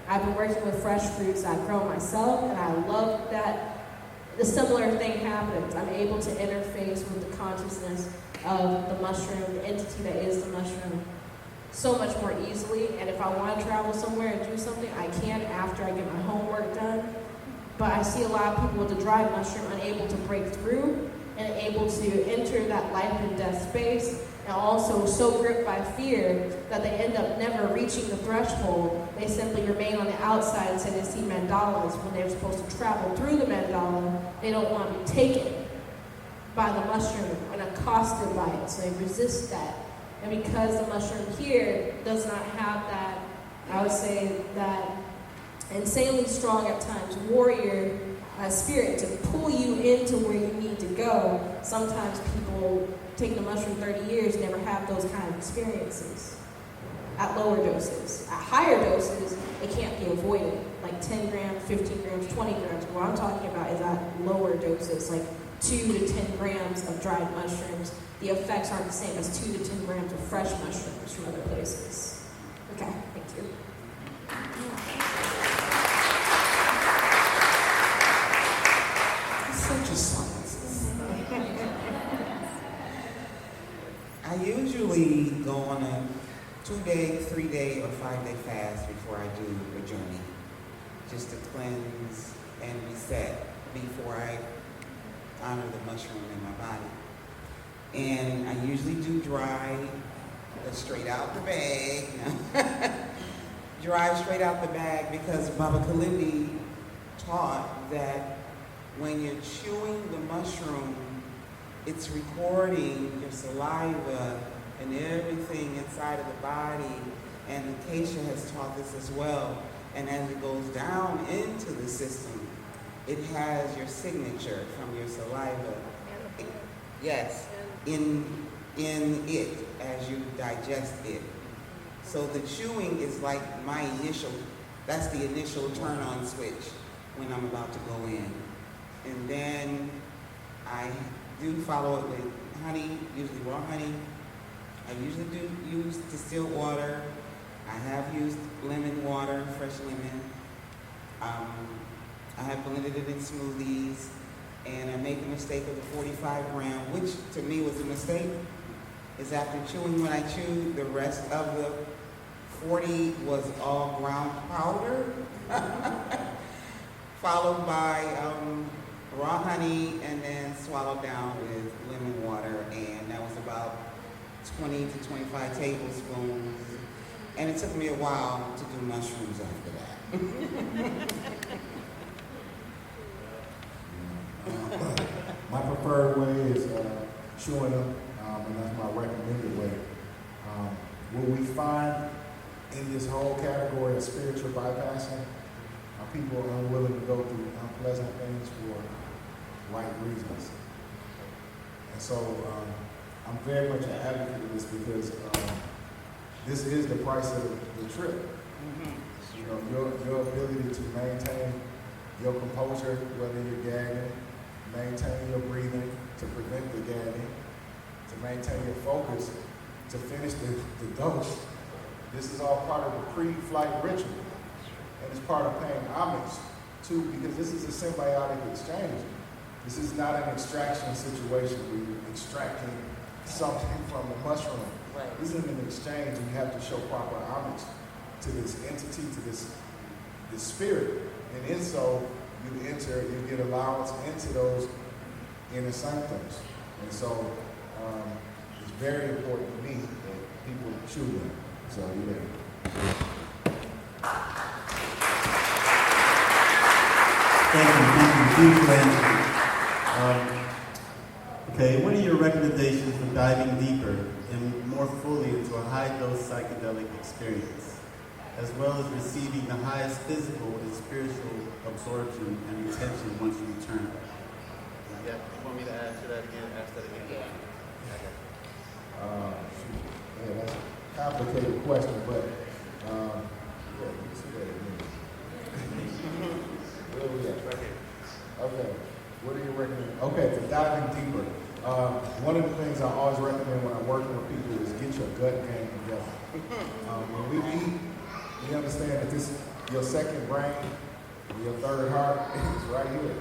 I've been working with fresh fruits I've grown myself, and I love that the similar thing happens. I'm able to interface with the consciousness of the mushroom, the entity that is the mushroom, so much more easily. And if I want to travel somewhere and do something, I can after I get my homework done. But I see a lot of people with the dried mushroom unable to break through and able to enter that life and death space, and also so gripped by fear that they end up never reaching the threshold. They simply remain on the outside and say they see mandalas when they're supposed to travel through the mandala. They don't want to be taken by the mushroom and accosted by it, so they resist that. And because the mushroom here does not have that, I would say, that insanely strong at times warrior spirit to pull you into where you need to go, sometimes people take the mushroom 30 years never have those kind of experiences at lower doses. At higher doses, it can't be avoided, like 10 grams, 15 grams, 20 grams. What I'm talking about is at lower doses, like 2 to 10 grams of dried mushrooms. The effects aren't the same as 2 to 10 grams of fresh mushrooms from other places. Okay, thank you. Such a science. I usually go on a 2-day, 3-day, or 5-day fast before I do a journey, just to cleanse and reset before I honor the mushroom in my body. And I usually do dry, straight out the bag. Dry straight out the bag, because Baba Kalindi taught that when you're chewing the mushroom, it's recording your saliva and everything inside of the body. And Acacea has taught this as well. And as it goes down into the system, it has your signature from your saliva. Yes, in in it as you digest it. So the chewing is like that's the initial turn on switch when I'm about to go in. And then I do follow it with honey, usually raw honey. I usually do use distilled water. I have used lemon water, fresh lemon. I have blended it in smoothies, and I make the mistake of the 45 gram, which to me was a mistake, is after chewing what I chewed, the rest of the 40 was all ground powder, followed by raw honey, and then swallowed down with lemon water, and that was about 20 to 25 tablespoons. And it took me a while to do mushrooms after that. My preferred way is chewing them, and that's my recommended way. What we find in this whole category of spiritual bypassing are people unwilling to go through unpleasant things for right reasons. And so I'm very much an advocate of this because this is the price of the trip. Mm-hmm. You know, your ability to maintain your composure, whether you're gagging, maintain your breathing to prevent the gagging, to maintain your focus, to finish the dose. This is all part of the pre-flight ritual. And it's part of paying homage too, because this is a symbiotic exchange. This is not an extraction situation where you're extracting something from the mushroom. Right. This is an exchange, and you have to show proper homage to this entity, to this spirit. And in so, you get allowance into those inner sanctums. And so, it's very important to me that people chew them. So, yeah. Thank you, Anthony. Okay, what are your recommendations for diving deeper and more fully into a high-dose psychedelic experience, as well as receiving the highest physical and spiritual absorption and retention once you return? Yeah, you want me to answer that again? Ask that again? Yeah, that's a complicated question, but yeah, you can see that again. Where are we at? Right here. Okay, what do you recommend? Okay, for diving deeper, one of the things I always recommend when I'm working with people is get your gut game together. When we eat, we understand that this your second brain, your third heart is right here.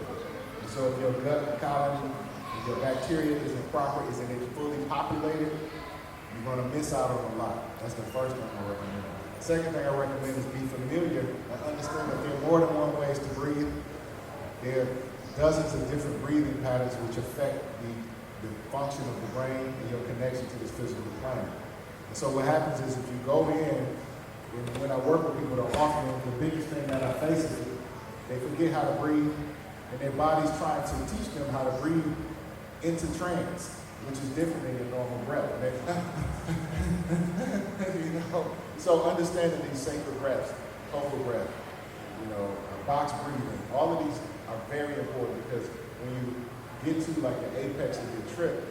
And so if your gut colony, if your bacteria isn't proper, isn't fully populated, you're going to miss out on a lot. That's the first thing I recommend. The second thing I recommend is be familiar and understand that there are more than one ways to breathe. There are dozens of different breathing patterns which affect the function of the brain and your connection to this physical plane. And so what happens is if you go in, and when I work with people, often the biggest thing that I face is they forget how to breathe, and their body's trying to teach them how to breathe into trance, which is different than your normal breath. You know? So understanding these sacred breaths, cobra breath, box breathing, all of these are very important because when you get to like the apex of your trip,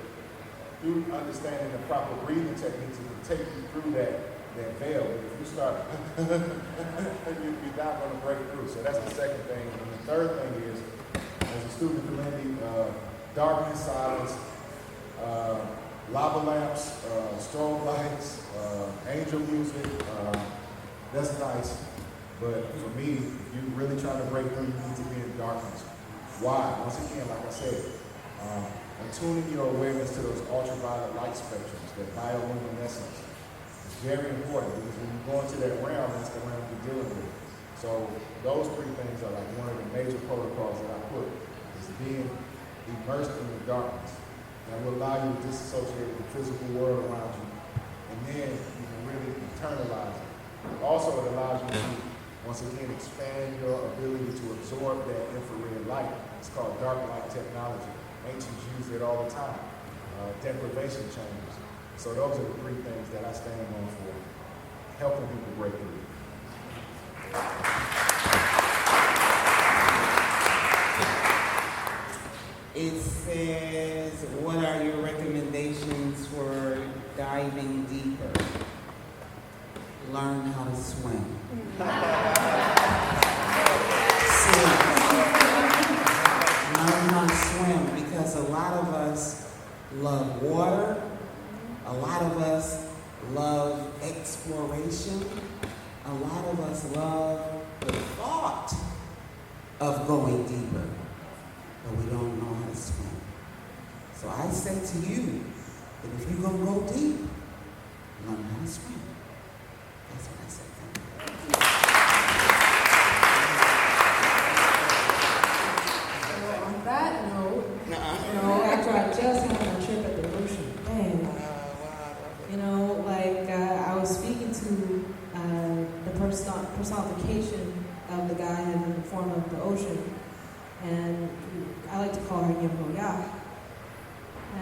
through understanding the proper breathing techniques, it can take you through that veil. But if you start, you're not going to break through. So that's the second thing. And the third thing is, as a student community, darkness, silence, lava lamps, strobe lights, angel music, that's nice. But for me, if you're really trying to break through, you need to be in darkness. Why? Once again, like I said, attuning your awareness to those ultraviolet light spectrums, that bioluminescence, is very important because when you go into that realm, that's the realm you're dealing with. So those three things are like one of the major protocols that I put, is being immersed in the darkness. That will allow you to disassociate with the physical world around you, and then you can really internalize it. Also, it allows you to, once again, expand your ability to absorb that infrared light. It's called dark light technology. Ancients use it all the time. Deprivation chambers. So those are the three things that I stand on for helping people break through. It says, what are your recommendations for diving deeper. Learn how to swim. Learn how to swim, because a lot of us love water. A lot of us love exploration. A lot of us love the thought of going deeper, but we don't know how to swim. So I say to you that if you're going to go deep, learn how to swim. That's what I say. So on that note, after I just had my trip at the ocean, man, I was speaking to the personification of the guy in the form of the ocean, and I like to call her Yemboya.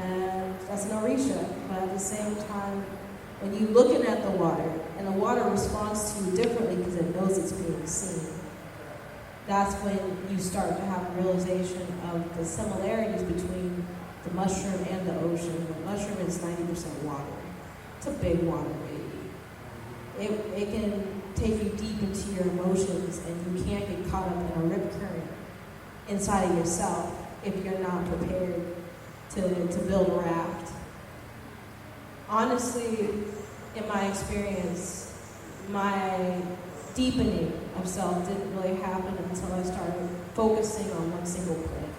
And that's an Orisha, but at the same time, when you're looking at the water, and the water responds to you differently because it knows it's being seen, that's when you start to have a realization of the similarities between the mushroom and the ocean. The mushroom is 90% water. It's a big water baby. It can take you deep into your emotions, and you can't get caught up in a rip current inside of yourself if you're not prepared to build a raft. Honestly, in my experience, my deepening of self didn't really happen until I started focusing on one single point.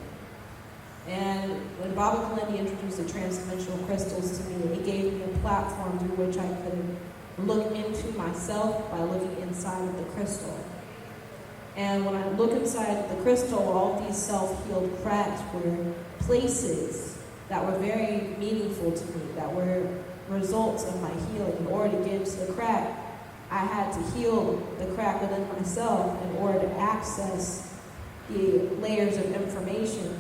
And when Baba Kalendi introduced the transdimensional crystals to me, it gave me a platform through which I could look into myself by looking inside of the crystal. And when I look inside the crystal, all these self-healed cracks were places that were very meaningful to me, that were results of my healing. In order to get into the crack, I had to heal the crack within myself in order to access the layers of information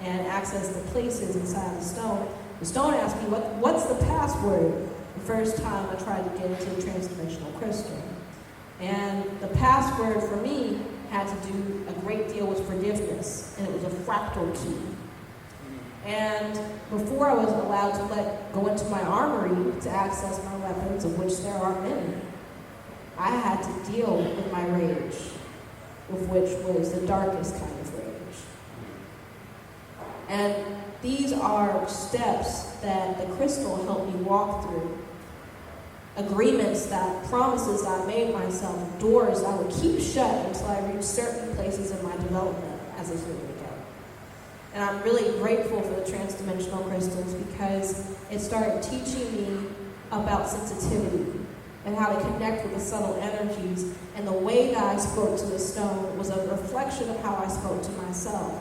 and access the places inside the stone. The stone asked me, what's the password? The first time I tried to get into the transdimensional crystal. And the password for me had to do a great deal with forgiveness, and it was a fractal key. And before I was allowed to go into my armory to access my weapons, of which there are many, I had to deal with my rage, with which was the darkest kind of rage. And these are steps that the crystal helped me walk through. Agreements, that promises I made myself, doors I would keep shut until I reached certain places in my development as a human again. And I'm really grateful for the transdimensional crystals because it started teaching me about sensitivity and how to connect with the subtle energies. And the way that I spoke to the stone was a reflection of how I spoke to myself.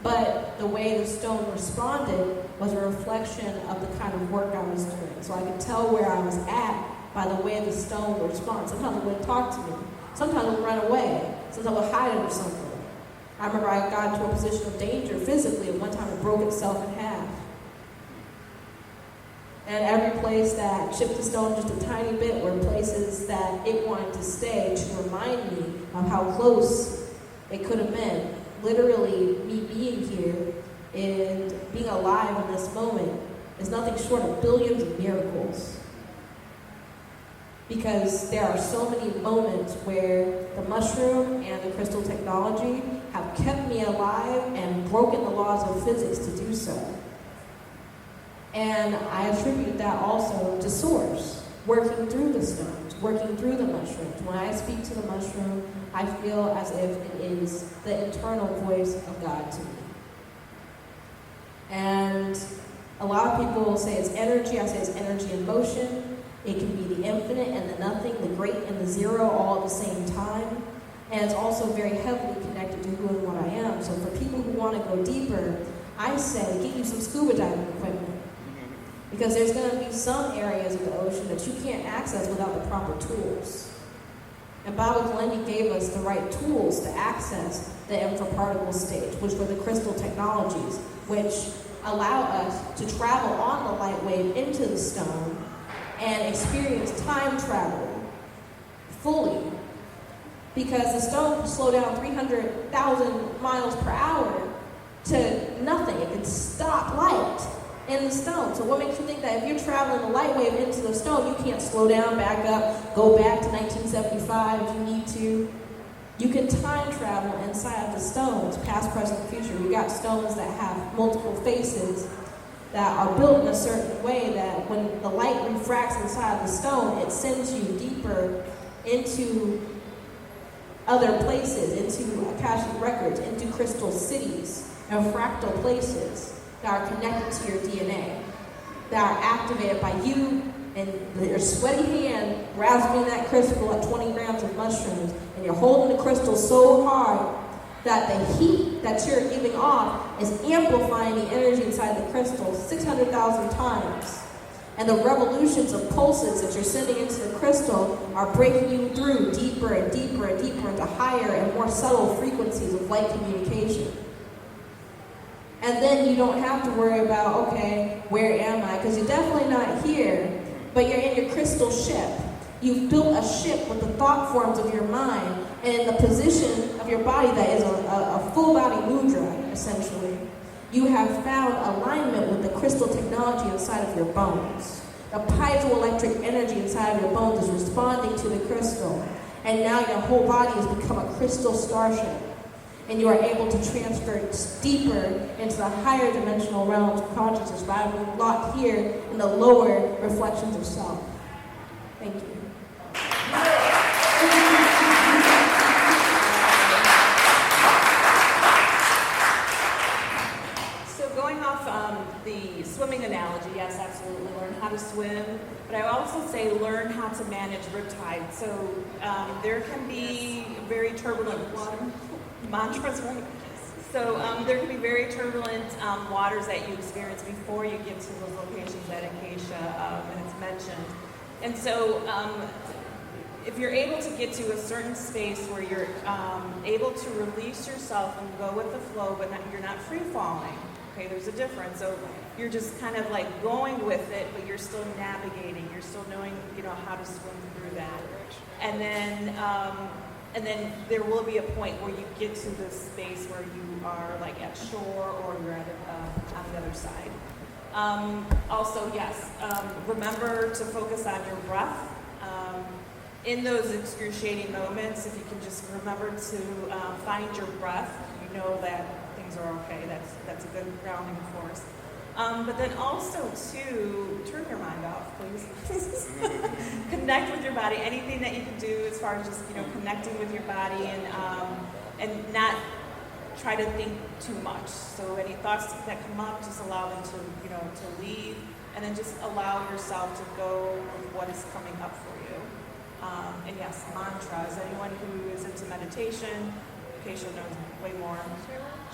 But the way the stone responded was a reflection of the kind of work I was doing. So I could tell where I was at by the way the stone would respond. Sometimes it wouldn't talk to me. Sometimes it would run away. Sometimes it would hide under something. I remember I got into a position of danger physically, and one time it broke itself in half. And every place that chipped the stone just a tiny bit were places that it wanted to stay to remind me of how close it could have been. Literally, me being here and being alive in this moment is nothing short of billions of miracles. Because there are so many moments where the mushroom and the crystal technology have kept me alive and broken the laws of physics to do so. And I attribute that also to Source, working through the stones, working through the mushrooms. When I speak to the mushroom, I feel as if it is the internal voice of God to me. And a lot of people say it's energy. I say it's energy in motion. It can be the infinite and the nothing, the great and the zero, all at the same time. And it's also very heavily connected to who and what I am. So for people who want to go deeper, I say get you some scuba diving equipment. Because there's going to be some areas of the ocean that you can't access without the proper tools. And Baba Kalendi gave us the right tools to access the infraparticle stage, which were the crystal technologies, which allow us to travel on the light wave into the stone and experience time travel fully. Because the stone can slow down 300,000 miles per hour to nothing. It can stop light. in the stone. So what makes you think that if you're traveling a light wave into the stone, you can't slow down, back up, go back to 1975 if you need to? You can time travel inside of the stones, past, present, future. We got stones that have multiple faces that are built in a certain way that when the light refracts inside the stone, it sends you deeper into other places, into Akashic records, into crystal cities and fractal places that are connected to your DNA, that are activated by you and your sweaty hand grasping that crystal at 20 grams of mushrooms, and you're holding the crystal so hard that the heat that you're giving off is amplifying the energy inside the crystal 600,000 times. And the revolutions of pulses that you're sending into the crystal are breaking you through deeper and deeper and deeper into higher and more subtle frequencies of light communication. And then you don't have to worry about, okay, where am I? Because you're definitely not here, but you're in your crystal ship. You've built a ship with the thought forms of your mind and in the position of your body that is a full body mudra, essentially. You have found alignment with the crystal technology inside of your bones. The piezoelectric energy inside of your bones is responding to the crystal. And now your whole body has become a crystal starship. And you are able to transfer deeper into the higher dimensional realms of consciousness rather than locked here in the lower reflections of self. Thank you. So going off the swimming analogy, yes, absolutely, learn how to swim. But I also say learn how to manage riptide. So there can be very turbulent mantras, right? So there can be very turbulent waters that you experience before you get to those locations at Acacea, and it's mentioned. And so if you're able to get to a certain space where you're able to release yourself and go with the flow, but you're not free-falling, okay, there's a difference. So you're just kind of like going with it, but you're still navigating. You're still knowing, how to swim through that. And then there will be a point where you get to this space where you are like at shore or you're at on the other side. Also, yes, remember to focus on your breath. In those excruciating moments, if you can just remember to find your breath, you know that things are okay. That's a good grounding force. But then also, too, turn your mind off, please. Connect with your body. Anything that you can do as far as just, connecting with your body and not try to think too much. So any thoughts that come up, just allow them to, to leave, and then just allow yourself to go with what is coming up for you. And yes, mantras. Anyone who is into meditation, Acacia knows way more.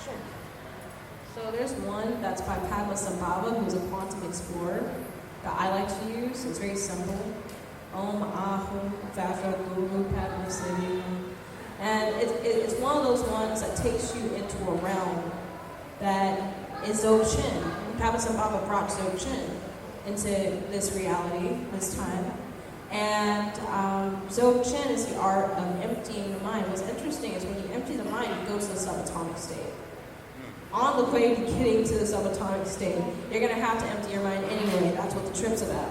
Sure. So there's one that's by Padmasambhava, who's a quantum explorer, that I like to use. It's very simple. Om Ahum Vajra Guru Padmasambhava. And it's one of those ones that takes you into a realm that is Dzogchen. Padmasambhava brought Dzogchen into this reality, this time. And Dzogchen is the art of emptying the mind. What's interesting is when you empty the mind, you go to the subatomic state. On the way to getting to the subatomic state, you're going to have to empty your mind anyway. That's what the trip's about.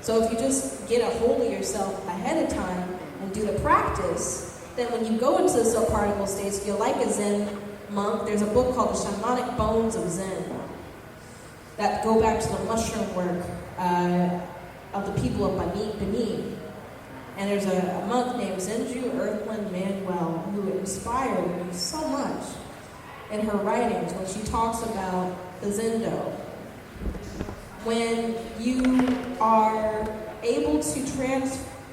So if you just get a hold of yourself ahead of time and do the practice, then when you go into the subparticle states, you're like a Zen monk. There's a book called The Shamanic Bones of Zen that go back to the mushroom work of the people of Benin. And there's a monk named Zenju Earthland Manuel who inspired me so much in her writings when she talks about the Zendo. When you are able to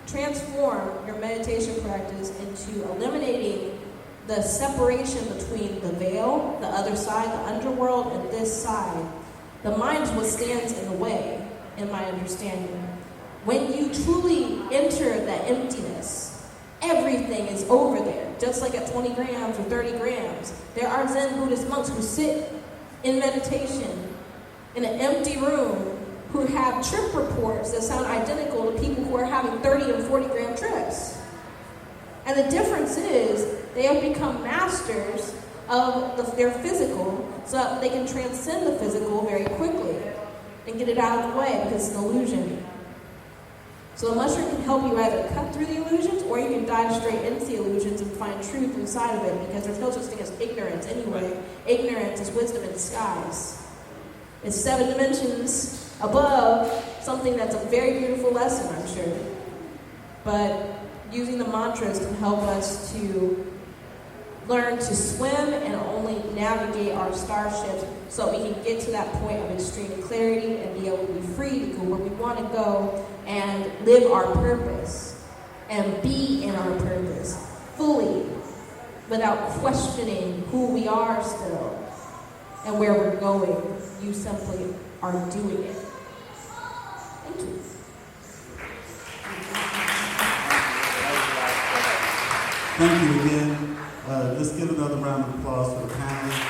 transform your meditation practice into eliminating the separation between the veil, the other side, the underworld, and this side, the mind is what stands in the way, in my understanding. When you truly enter that emptiness, everything is over there, just like at 20 grams or 30 grams. There are Zen Buddhist monks who sit in meditation in an empty room who have trip reports that sound identical to people who are having 30 and 40 gram trips. And the difference is they have become masters of their physical so that they can transcend the physical very quickly. and get it out of the way because it's an illusion. So the mushroom can help you either cut through the illusions or you can dive straight into the illusions and find truth inside of it because there's no such thing as ignorance anyway. Ignorance is wisdom in disguise. It's 7 dimensions above something that's a very beautiful lesson, I'm sure. But using the mantras can help us to learn to swim and only navigate our starships so we can get to that point of extreme clarity and be able to be free to go where we want to go and live our purpose and be in our purpose fully without questioning who we are still and where we're going. You simply are doing it. Thank you. Thank you again. Let's give another round of applause for the panelists.